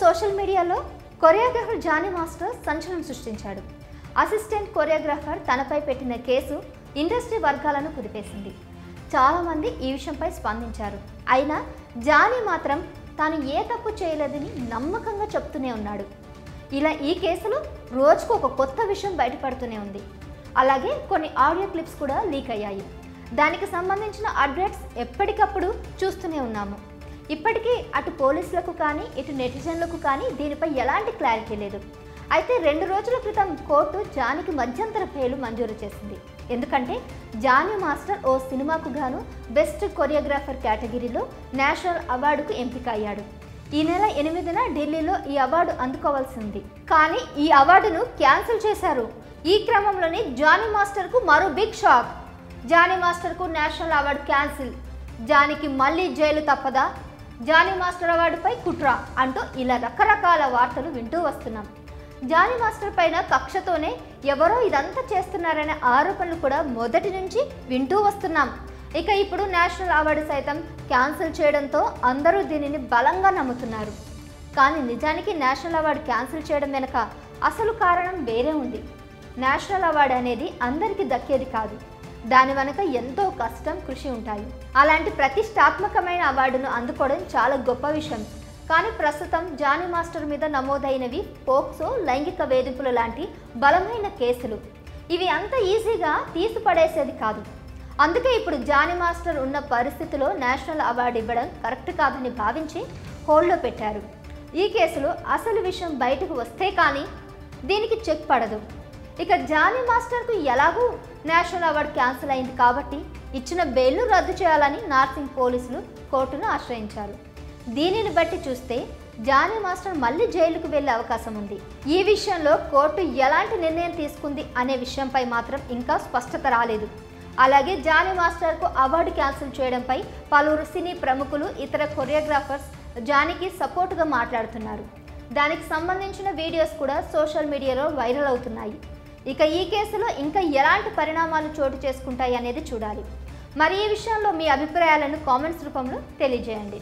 Social మీడియాలో choreographer Johnny master సంచలనం సృష్టించాడు. అసిస్టెంట్ కొరియోగ్రాఫర్ తనపై పెట్టిన కేసు ఇండస్ట్రీ వర్గాలను కుదిపేసింది. చాలామంది ఈ విషయంపై స్పందించారు. అయినా జానీ మాత్రం తాను ఏ తప్పు చేయలేదని నమ్మకంగా చెప్తూనే ఉన్నాడు. ఇలా ఈ కేసులో రోజుకు ఒక కొత్త విషయం బయటపడుతూనే ఉంది. అలాగే కొన్ని ఆడియో క్లిప్స్ కూడా లీక్ అయ్యాయి. దానికి సంబంధించిన అప్డేట్స్ ఎప్పటికప్పుడు చూస్తూనే ఉన్నాము. ఇప్పటికీ అటు పోలీసులకు కానీ ఇటు నెటిజన్లకు కానీ దీనిపై ఎలాంటి క్లారిటీ లేదు. అయితే 2 రోజుల క్రితం కోర్టు జానీకి మధ్యంతర బెయిల్ మంజూరు చేసింది. ఎందుకంటే జానీ మాస్టర్ ఓ సినిమాకు గాను బెస్ట్ కొరియోగ్రాఫర్ కేటగిరీలో నేషనల్ అవార్డుకు ఎంపిక అయ్యాడు. ఈ నెల 8న ఢిల్లీలో ఈ అవార్డు అందుకోవాల్సింది. కానీ ఈ అవార్డును క్యాన్సిల్ చేశారు. ఈ క్రమంలోనే జానీ మాస్టర్కు మరో బిగ్ షాక్. జానీ మాస్టర్కు నేషనల్ అవార్డు క్యాన్సిల్. జానీకి మళ్ళీ జైలు తప్పదా? జానీ మాస్టర్ అవార్డుపై కుట్ర అంటూ ఇలా రకరకాల వార్తలు వింటూ వస్తున్నాం. జానీ మాస్టర్ పైన కక్షతోనే ఎవరో ఇదంతా చేస్తున్నారనే ఆరోపణలు కూడా మొదటి నుంచి వింటూ వస్తున్నాం. ఇక ఇప్పుడు నేషనల్ అవార్డు సైతం క్యాన్సిల్ చేయడంతో అందరూ దీనిని బలంగా నమ్ముతున్నారు. కానీ నిజానికి నేషనల్ అవార్డు క్యాన్సిల్ చేయడం వెనుక అసలు కారణం వేరే ఉంది. నేషనల్ అవార్డు అనేది అందరికీ దక్కేది కాదు. దాని వెనుక ఎంతో కష్టం, కృషి ఉంటాయి. అలాంటి ప్రతిష్టాత్మకమైన అవార్డును అందుకోవడం చాలా గొప్ప విషయం. కానీ ప్రస్తుతం జానీ మాస్టర్ మీద నమోదైనవి పోక్సో, లైంగిక వేధింపులు లాంటి బలమైన కేసులు. ఇవి అంత ఈజీగా తీసిపడేసేది కాదు. అందుకే ఇప్పుడు జానీ మాస్టర్ ఉన్న పరిస్థితిలో నేషనల్ అవార్డు ఇవ్వడం కరెక్ట్ కాదని భావించి హోల్డ్లో పెట్టారు. ఈ కేసులో అసలు విషయం బయటకు వస్తే కానీ దీనికి చెక్ పడదు. ఇక జానీ మాస్టర్కు ఎలాగూ నేషనల్ అవార్డు క్యాన్సిల్ అయింది కాబట్టి ఇచ్చిన బెయిల్ను రద్దు చేయాలని నార్సింగ్ పోలీసులు కోర్టును ఆశ్రయించారు. దీనిని బట్టి చూస్తే జానీ మాస్టర్ మళ్ళీ జైలుకు వెళ్లే అవకాశం ఉంది. ఈ విషయంలో కోర్టు ఎలాంటి నిర్ణయం తీసుకుంది అనే విషయంపై మాత్రం ఇంకా స్పష్టత రాలేదు. అలాగే జానీ మాస్టర్కు అవార్డు క్యాన్సిల్ చేయడంపై పలువురు సినీ ప్రముఖులు, ఇతర కొరియోగ్రాఫర్స్ జానీకి సపోర్టుగా మాట్లాడుతున్నారు. దానికి సంబంధించిన వీడియోస్ కూడా సోషల్ మీడియాలో వైరల్ అవుతున్నాయి. ఇక ఈ కేసులో ఇంకా ఎలాంటి పరిణామాలు చోటు చేసుకుంటాయి అనేది చూడాలి. మరి ఈ విషయంలో మీ అభిప్రాయాలను కామెంట్స్ రూపంలో తెలియజేయండి.